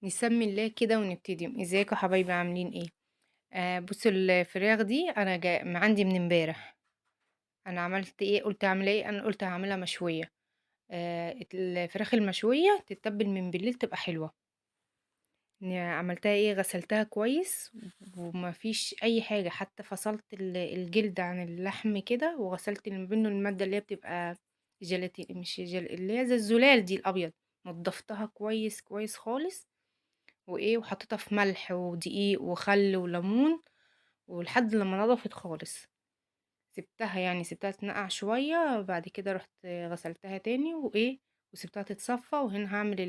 نسمي الله كده ونبتدي. ازيكم يا حبايبي عاملين ايه؟ بصوا الفراخ دي انا عندي من امبارح. انا عملت ايه؟ قلت اعمل ايه؟ انا قلت هعملها مشويه. الفراخ المشويه تتبل من بالليل تبقى حلوه. عملتها ايه؟ غسلتها كويس وما فيش اي حاجه، حتى فصلت الجلد عن اللحم كده، وغسلت اللي منه الماده اللي هي بتبقى جيلاتين، مش اللي هي زي الزلال دي الابيض. نضفتها كويس كويس خالص، وايه، وحطيتها في ملح ودقيق وخل وليمون، ولحد لما نضفت خالص. سبتها يعني سبتها تنقع شوية، بعد كده رحت غسلتها تاني وايه، وسبتها تتصفى. وهنا هعمل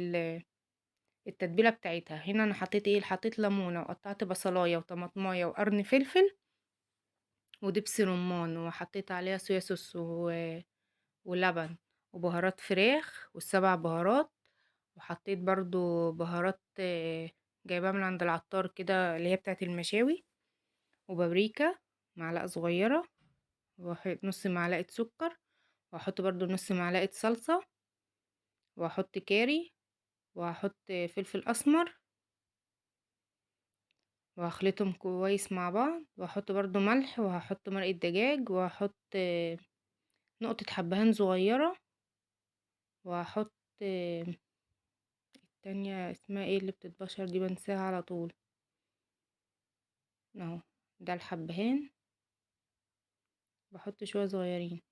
التتبيلة بتاعتها. هنا انا حطيت ايه؟ حطيت ليمونة، وقطعت بصلاية وطماطماية وقرن فلفل ودبس رمان، وحطيت عليها صويا صوص ولبن وبهارات فراخ والسبع بهارات. وحطيت برضو بهارات جايباها من عند العطار كده، اللي هي بتاعت المشاوي، وبابريكا معلقة صغيرة، نص معلقة سكر، وهحط برضو نص معلقة صلصة، وهحط كاري، وهحط فلفل أسمر، وهخلطهم كويس مع بعض، وهحط برضو ملح، وهحط مرقة دجاج، وهحط نقطة حبهان صغيرة، وهحط التانية اسمها ايه اللي بتتبشر دي؟ بنساها على طول. اهو، ده الحبهان، بحط شوية صغيرين.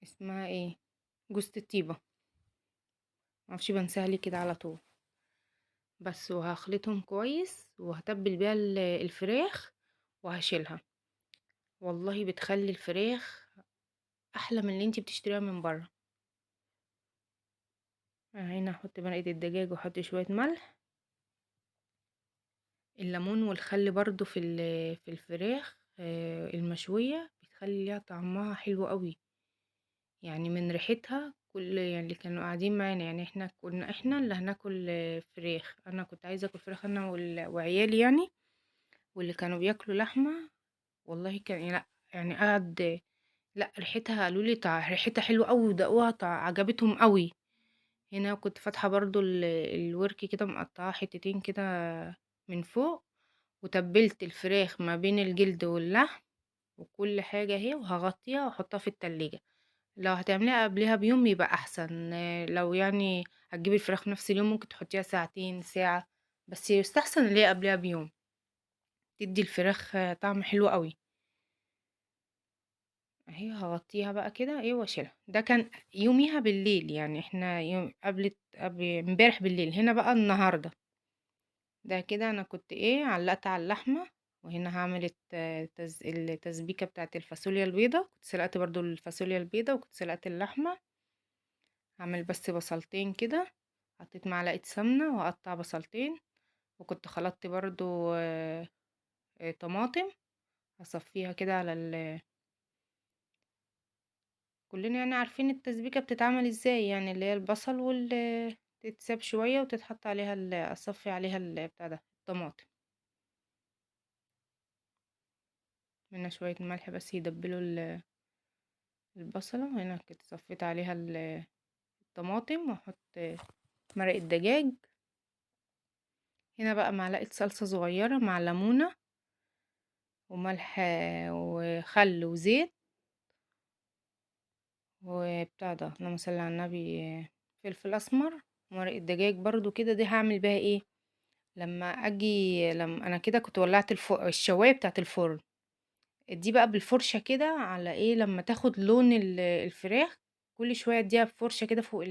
اسمها ايه؟ جوزة الطيبة. معرفش بنساها ليه كده على طول. بس وهخلطهم كويس، وهتبل بيها الفراخ، وهشيلها. والله بتخلي الفراخ احلى من اللي انتي بتشتريها من بره. هنا احط مرقة الدجاج، واحط شوية ملح. الليمون والخل برضو في الفراخ المشوية بتخلي ليها طعمها حلو قوي. يعني من ريحتها، كل يعني اللي كانوا قاعدين معانا، يعني احنا كنا احنا اللي هناكل فراخ. انا كنت عايزة اكل فراخ انا وعيالي يعني، واللي كانوا بياكلوا لحمة. والله كان يعني لا، يعني قعد، لا ريحتها، قالوا لي ريحتها حلوه قوي، ودقوها عجبتهم قوي. هنا كنت فاتحه برضو الورك كده، مقطعه حتتين كده من فوق، وتبلت الفراخ ما بين الجلد واللحم وكل حاجه اهي، وهغطيها واحطها في التلاجة. لو هتعمليها قبلها بيوم يبقى احسن. لو يعني هتجيبي الفراخ في نفس اليوم، ممكن تحطيها ساعتين ساعه، بس يستحسن اللي هي قبلها بيوم، تدي الفراخ طعم حلو قوي. اهي هغطيها بقى كده ايه، واشيلها. ده كان يوميها بالليل، يعني احنا يوم قبل امبارح بالليل. هنا بقى النهارده، ده كده انا كنت ايه، علقت على اللحمه. وهنا هعمل التسبيكه بتاعت الفاصوليا البيضه. كنت سلقت برضو الفاصوليا البيضه، وكنت سلقت اللحمه. هعمل بس بصلتين كده، حطيت معلقه سمنه وهقطع بصلتين. وكنت خلطت برضو طماطم، هصفيها كده على كلنا يعني عارفين التسبيكة بتتعمل ازاي، يعني اللي هي البصل تتساب شوية، وتتحط عليها اصفي عليها بتاع ده الطماطم، منها شوية ملح بس يدبلوا البصلة. هنا كنت صفيت عليها الطماطم، واحط مرق الدجاج. هنا بقى معلقة صلصة صغيرة مع ليمونة وملح وخل وزيت وبتاع ده، اللهم صل على النبي، فلفل اسمر ومرق الدجاج برضو كده. دي هعمل بيها ايه؟ لما اجي، لما انا كده كنت ولعت الشوايه بتاعت الفرن. دي بقى بالفرشه كده على ايه، لما تاخد لون الفراخ، كل شويه اديها بفرشه كده فوق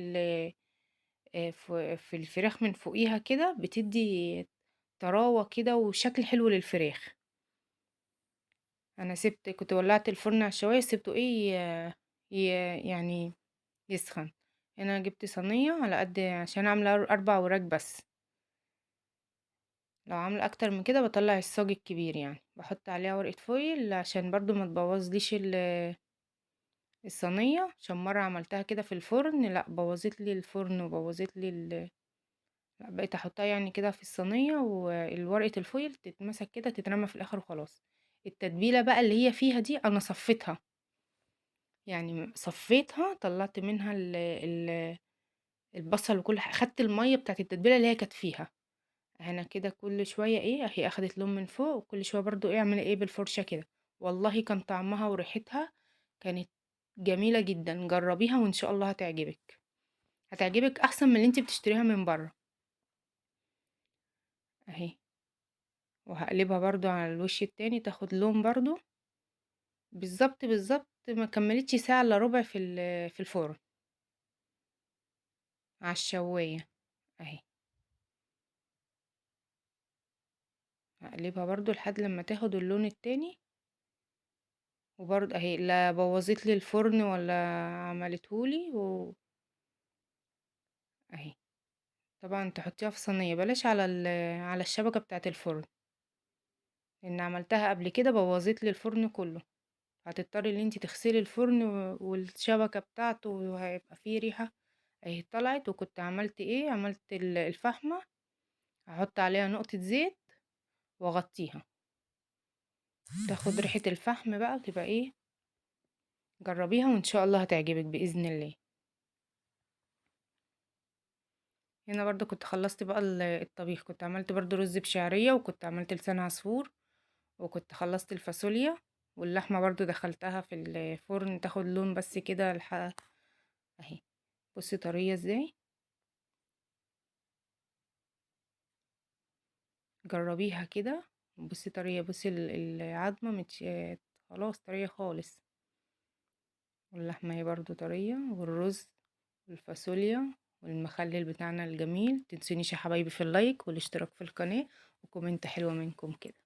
في الفراخ من فوقيها كده، بتدي طراوه كده وشكل حلو للفراخ. انا كنت ولعت الفرن على الشوايه، سبته ايه يعني يسخن. هنا جبت صينيه على قد عشان اعمل 4 وراك بس. لو عامله اكتر من كده بطلع الصاج الكبير، يعني بحط عليها ورقة فويل عشان برضو ما تبوظليش الصينية. عشان مرة عملتها كده في الفرن، لا بوظت لي الفرن وبوظت لي لا، بقيت احطها يعني كده في الصينية، والورقة الفويل تتمسك كده، تترمى في الاخر وخلاص. التتبيلة بقى اللي هي فيها دي انا صفيتها، يعني صفيتها، طلعت منها البصل وكل خدت المَيّة بتاعة التتبيلة اللي هي كانت فيها. أنا كده كل شوية أهي أخدت لون من فوق، وكل شوية برضه أعمل بالفرشة كده. والله كان طعمها وريحتها كانت جميلة جدًا، جرّبيها وإن شاء الله هتعجبِك. هتعجبِك أحسن من اللي أنتِ بتشتريها من برّه. أهي، وهاقلبها برضه على الوش التاني تاخد لون برضه. بالضبط، بالضبط، ما كمّلتش ساعة إلا ربع في الفرن، على الشواية. أهي، هاقلبها برضه لحد لمّا تاخد اللون التاني. وبرضه أهي لا بوّظت لي الفرن ولا عملته لي أهي. طبعًا تحطيها في صينية، بلاش على الشبكة بتاعة الفرن، لإن عملتها قبل كده بوّظت لي الفرن كلّه. هتضطري إن أنتِ تغسلي الفرن والشبكة بتاعته وهيبقى فيه ريحة. أهي طلعت. وكنت عملت عملت الفحمة، هاحط عليها نقطة زيت واغطيها، تاخد ريحة الفحم بقى وتبقى جربيها وإن شاء الله هتعجبِك بإذن الله. هنا برضه كنت خلّصت بقى الطبيخ، كنت عملت برضه رز بشعرية، وكنت عملت لسان عصفور، وكنت خلّصت الفاصوليا، واللحمة برضه دخلتها في الفرن تاخد لون بس كده أهي. بُصّي طرية إزاي، جرّبيها كده. بُصّي طرية، بُصّي العضمة خلاص طرية خالص، واللحمة أهي برضه طرية، والرز والفاصوليا والمخلل بتاعنا الجميل. متنسونيش يا حبايبي في اللايك والاشتراك في القناة وكومنت حلوة منكم كده.